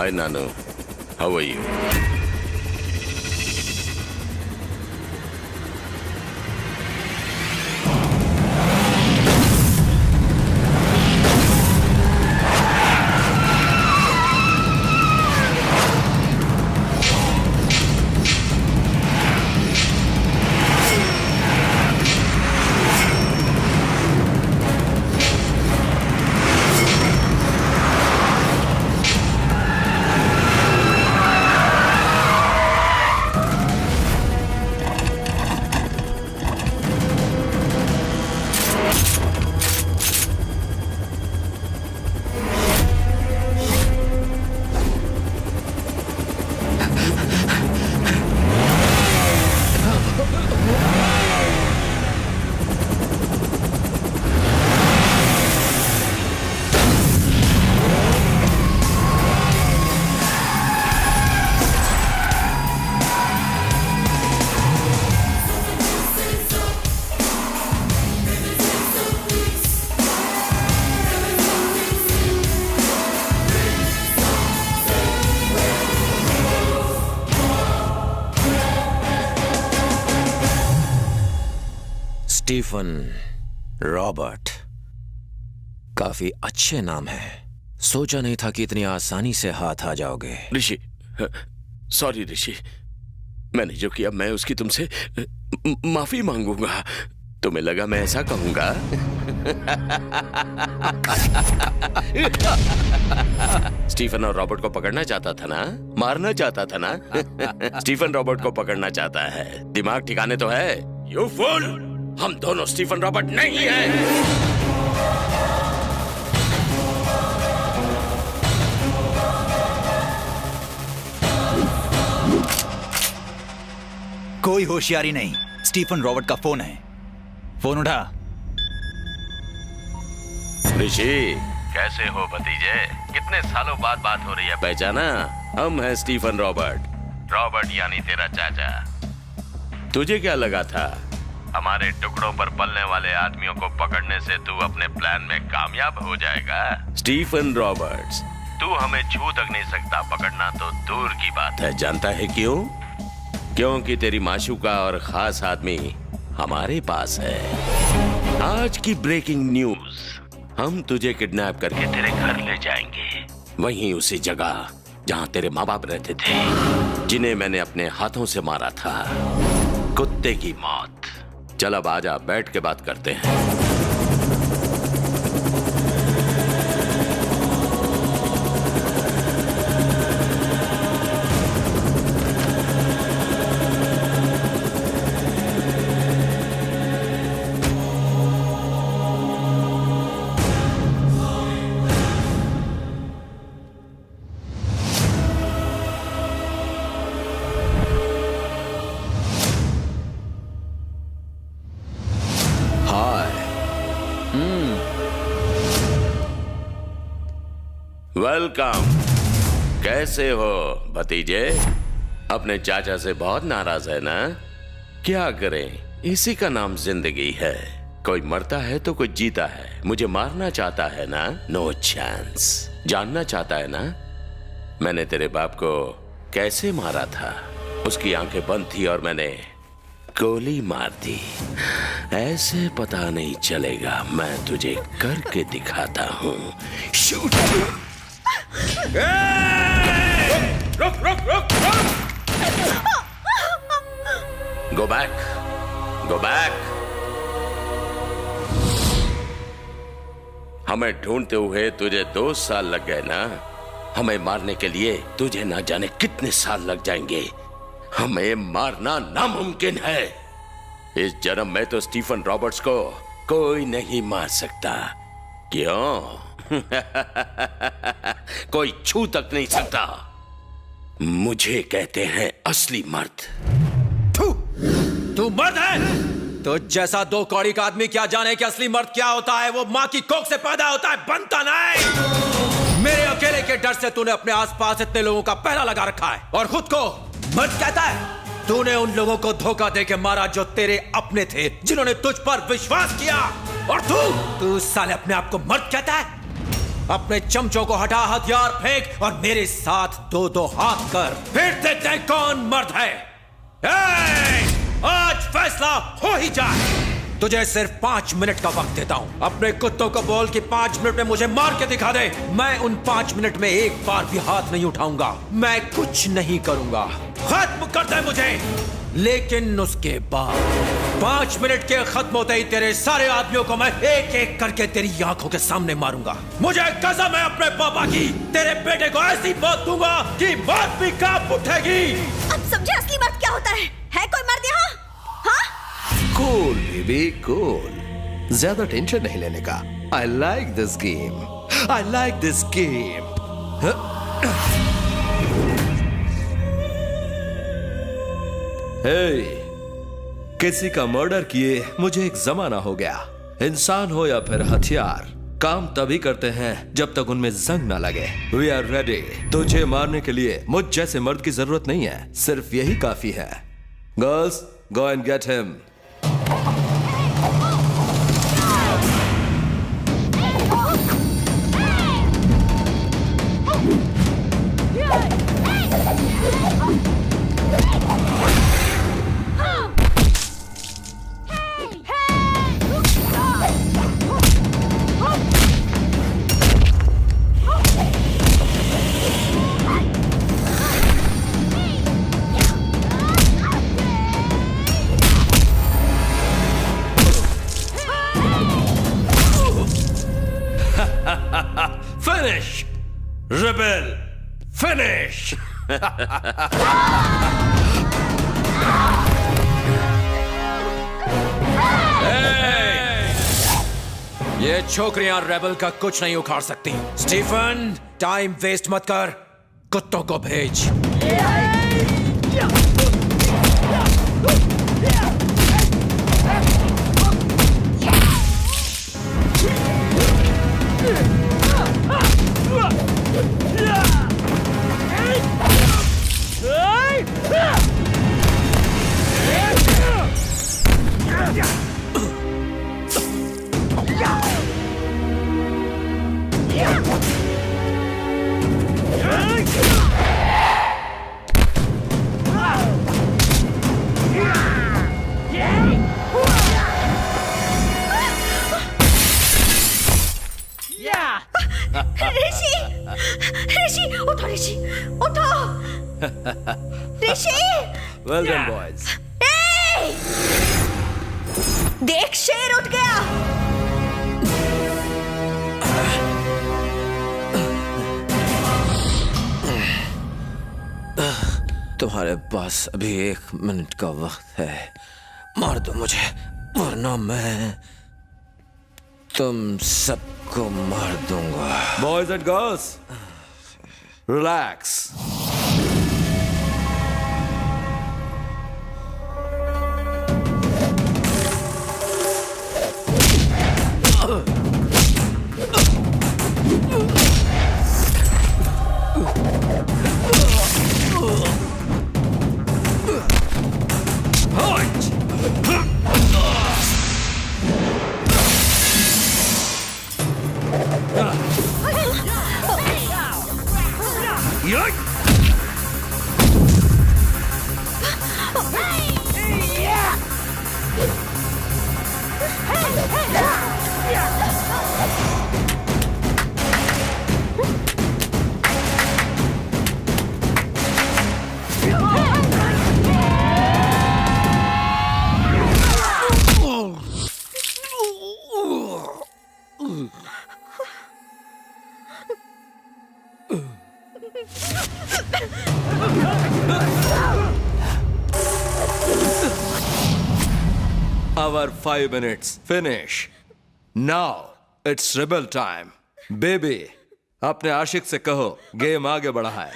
Hi, Nano. How are you? Stephen Robert, काफी अच्छे नाम है। सोचा नहीं था कि इतनी आसानी से हाथ आ जाओगे। ऋषि, सॉरी ऋषि, मैंने जो किया मैं उसकी तुमसे माफी मांगूंगा। तुम्हें लगा मैं ऐसा कहूंगा? स्टीफन और रॉबर्ट को पकड़ना चाहता था ना, मारना चाहता था ना। स्टीफन रॉबर्ट को पकड़ना चाहता है। दिमाग ठिकाने तो है? यू फूल, हम दोनों स्टीफन रॉबर्ट नहीं हैं। कोई होशियारी नहीं, स्टीफन रॉबर्ट का फोन है। फोन उठा। ऋषि, कैसे हो भतीजे? कितने सालों बाद बात हो रही है। पहचाना? हम हैं स्टीफन रॉबर्ट। रॉबर्ट यानी तेरा चाचा। तुझे क्या लगा था हमारे टुकड़ों पर पलने वाले आदमियों को पकड़ने से तू अपने प्लान में कामयाब हो जाएगा? स्टीफन रॉबर्ट्स, तू हमें छू तक नहीं सकता, पकड़ना तो दूर की बात है। जानता है क्यों? क्योंकि तेरी माशूका और खास आदमी हमारे पास है। आज की ब्रेकिंग न्यूज, हम तुझे किडनैप करके तेरे घर ले जाएंगे। वहीं उसी जगह जहां तेरे माँ बाप रहते थे, जिन्हें मैंने अपने हाथों से मारा था। कुत्ते की मौत। चल अब आजा, बैठ के बात करते हैं। वेलकम। कैसे हो भतीजे? अपने चाचा से बहुत नाराज है ना? क्या करें, इसी का नाम जिंदगी है। कोई मरता है तो कोई जीता है। मुझे मारना चाहता है ना? No chance. जानना चाहता है ना मैंने तेरे बाप को कैसे मारा था? उसकी आंखें बंद थी और मैंने गोली मार दी। ऐसे पता नहीं चलेगा, मैं तुझे करके दिखाता हूँ। शूट। रुक रुक रुक रुक। Go back, go back. हमें ढूंढते हुए तुझे 2 साल लग गए ना? हमें मारने के लिए तुझे ना जाने कितने साल लग जाएंगे। हमें मारना नामुमकिन है। इस जन्म में तो स्टीफन रॉबर्ट्स को कोई नहीं मार सकता। क्यों? कोई छू तक नहीं सकता। मुझे कहते हैं असली मर्द। तू मर्द है? तो जैसा 2 कौड़ी का आदमी क्या जाने कि असली मर्द क्या होता है? वो माँ की कोख से पैदा होता है, बनता नहीं। मेरे अकेले के डर से तूने अपने आसपास इतने लोगों का पहरा लगा रखा है और खुद को मर्द कहता है। तूने उन लोगों को धोखा देके मारा जो तेरे अपने थे, जिन्होंने तुझ पर विश्वास किया। और तू साले अपने आप को मर्द कहता है? अपने चमचों को हटा, हथियार फेंक और मेरे साथ दो दो हाथ कर, फिर देखते हैं कौन मर्द है। आज फैसला हो ही जाए। तुझे सिर्फ 5 मिनट का वक्त देता हूं। अपने कुत्तों को बोल कि 5 मिनट में मुझे मार के दिखा दे। मैं उन 5 मिनट में एक बार भी हाथ नहीं उठाऊंगा। मैं कुछ नहीं करूंगा। खत्म कर दे मुझे। लेकिन उसके बाद 5 मिनट के खत्म होते ही तेरे सारे आदमियों को मैं एक एक करके तेरी आंखों के सामने मारूंगा। मुझे कसम है अपने पापा की, तेरे बेटे को ऐसी मौत दूंगा कि मौत भी कांप उठेगी। अब समझे असली मर्द क्या होता है कोई मर्द यहाँ? हाँ? कूल बेबी कूल, ज्यादा टेंशन नहीं लेने का। I like this game, I like this game. Hey, किसी का मर्डर किए मुझे एक जमाना हो गया। इंसान हो या फिर हथियार, काम तभी करते हैं जब तक उनमें जंग ना लगे। We are ready. तुझे मारने के लिए मुझ जैसे मर्द की जरूरत नहीं है, सिर्फ यही काफी है। Girls, go and get him. Finish! Rebel! Finish! ये छोकरियां रेबल का कुछ नहीं उखाड़ सकती। स्टीफन, टाइम वेस्ट मत कर, कुत्तों को भेज। ऋषि उठो, ऋषि उठो। ऋषि, Well done, boys. देख, शेर उठ गया। तुम्हारे पास अभी 1 मिनट का वक्त है। मार दो मुझे, वरना मैं तुम सबको मार दूंगा। Boys and girls, relax. Our 5 minutes finish. Now it's rebel time. Baby, अपने आशिक से कहो गेम आगे बढ़ा है।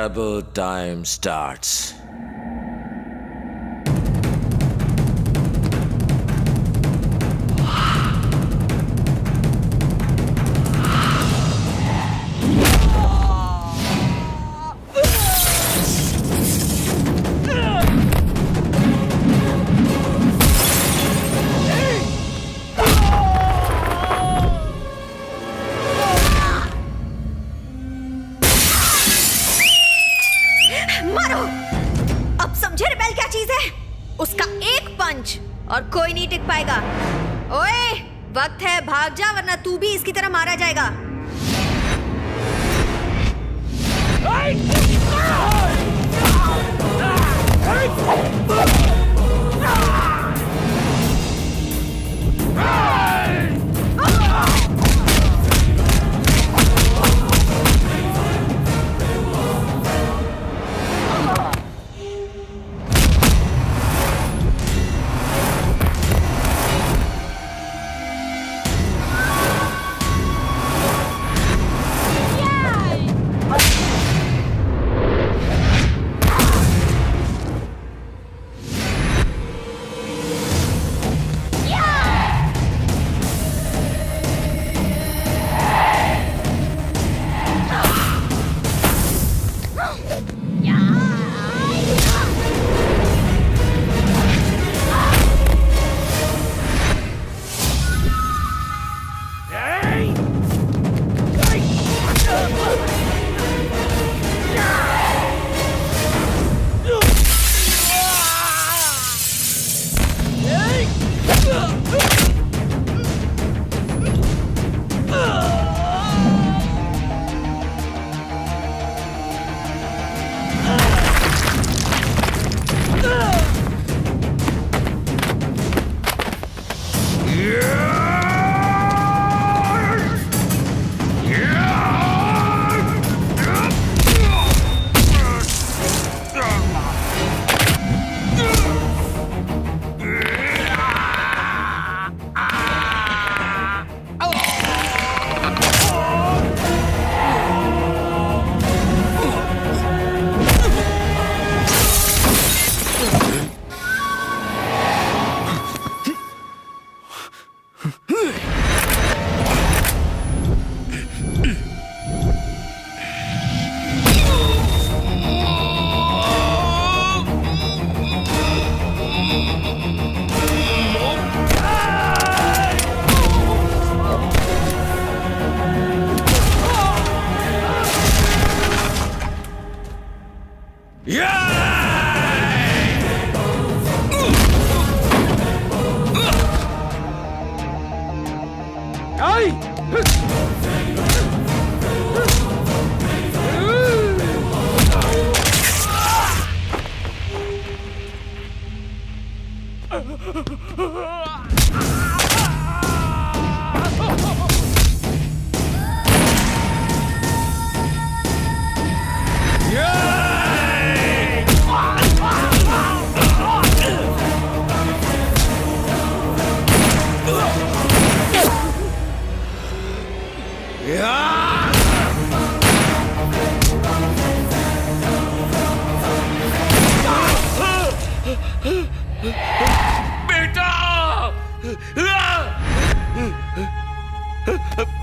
Terrible time starts. मारो। अब समझे रिबेल क्या चीज है? उसका एक पंच और कोई नहीं टिक पाएगा। ओए, वक्त है, भाग जा वरना तू भी इसकी तरह मारा जाएगा।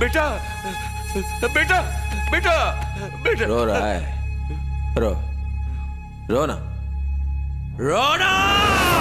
बेटा बेटा बेटा बेटा बेटा रो रहा है? रो ना, रो ना।